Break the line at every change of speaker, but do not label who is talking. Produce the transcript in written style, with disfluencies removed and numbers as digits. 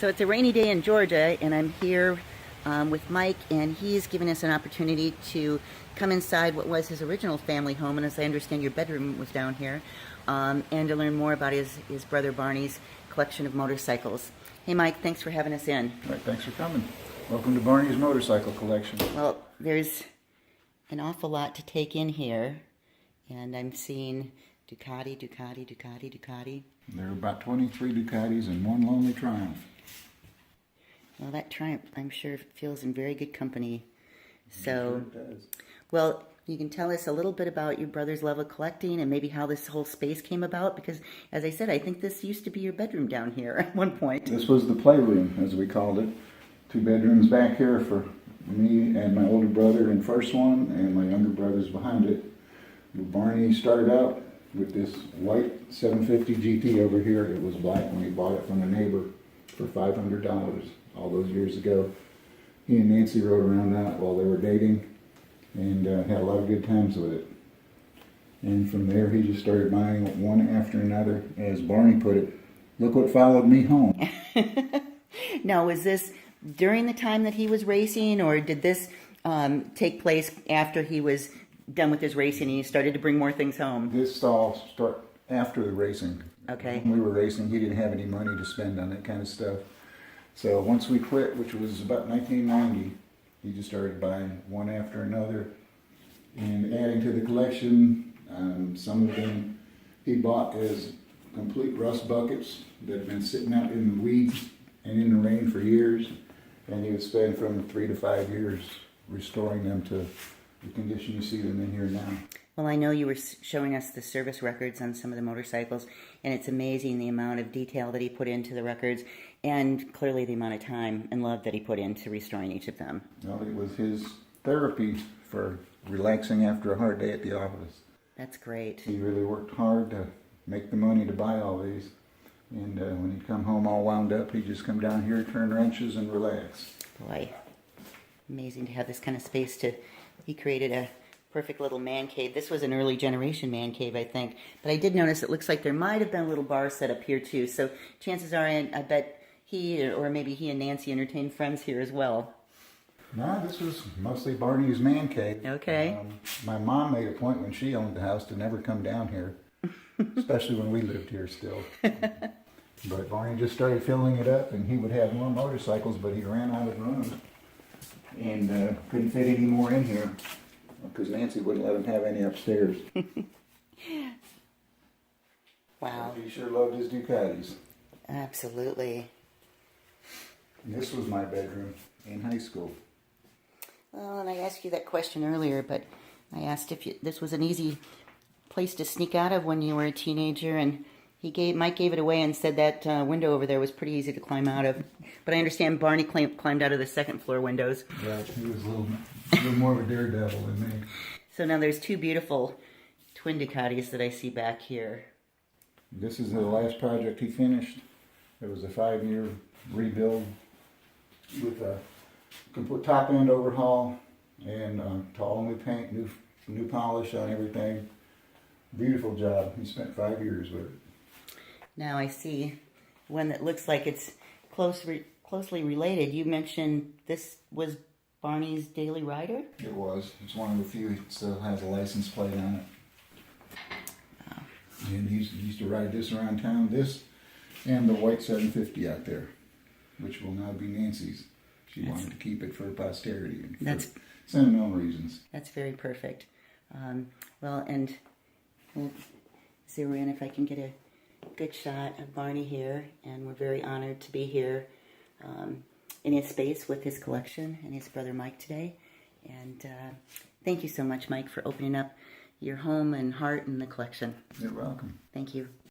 So it's a rainy day in Georgia, and I'm here with Mike, and he's given us an opportunity to come inside what was his original family home, and as I understand, your bedroom was down here, and to learn more about his brother Barney's collection of motorcycles. Hey, Mike, thanks for having us in.
All right, thanks for coming. Welcome to Barney's motorcycle collection.
Well, there's an awful lot to take in here, and I'm seeing Ducati.
There are about 23 Ducatis and one lonely Triumph.
Well, that Triumph, I'm sure, feels in very good company. So,
Sure it does.
well, you can tell us a little bit about your brother's love of collecting and maybe how this whole space came about, because, as I said, I think this used to be your bedroom down here at one point.
This was the playroom, as we called it. 2 bedrooms back here for me and my older brother in first one, and my younger brother's behind it. Barney started out with this white 750 GT over here. It was black when he bought it from a neighbor for $500 all those years ago. He and Nancy rode around that while they were dating, and had a lot of good times with it. And from there, he just started buying one after another. As Barney put it, look what followed me home.
Now, was this during the time that he was racing, or did this take place after he was done with his racing and he started to bring more things home?
This all started after the racing.
Okay.
When we were racing, he didn't have any money to spend on that kind of stuff. So once we quit, which was about 1990, he just started buying one after another and adding to the collection. Some of them he bought as complete rust buckets that had been sitting out in the weeds and in the rain for years, and he would spend from 3 to 5 years restoring them to the condition you see them in here now.
Well, I know you were showing us the service records on some of the motorcycles, and it's amazing the amount of detail that he put into the records, and clearly the amount of time and love that he put into restoring each of them.
Well, it was his therapy for relaxing after a hard day at the office.
That's great.
He really worked hard to make the money to buy all these. And when he'd come home all wound up, he'd just come down here, turn wrenches, and relax.
Boy, amazing to have this kind of space to... He created a perfect little man cave. This was an early generation man cave, I think. But I did notice it looks like there might have been a little bar set up here, too. So chances are, I bet he, or maybe he and Nancy entertained friends here as well.
No, this was mostly Barney's man cave.
Okay.
My mom made a point when she owned the house to never come down here, especially when we lived here still. But Barney just started filling it up, and he would have more motorcycles, but he ran out of room and couldn't fit any more in here because Nancy wouldn't let him have any upstairs.
Wow.
He sure loved his Ducatis.
Absolutely.
And this was my bedroom in high school.
Well, and I asked you that question earlier, but I asked if this was an easy place to sneak out of when you were a teenager, and Mike gave it away and said that window over there was pretty easy to climb out of. But I understand Barney climbed out of the second floor windows.
Right, he was a little more of a daredevil than me.
So now there's 2 beautiful twin Ducatis that I see back here.
This is the last project he finished. It was a 5-year rebuild with a complete top end overhaul and all new paint, new polish on everything. Beautiful job. He spent 5 years with it.
Now I see one that looks like it's closely related. You mentioned this was Barney's daily rider?
It was. It's one of the few that still has a license plate on it.
Wow.
And he used to ride this around town. This and the white 750 out there, which will now be Nancy's. She wanted to keep it for posterity and for sentimental reasons.
That's very perfect. Well, and we'll zero in if I can get a good shot of Barney here, and we're very honored to be here in his space with his collection and his brother Mike today. And thank you so much, Mike, for opening up your home and heart and the collection.
You're welcome.
Thank you.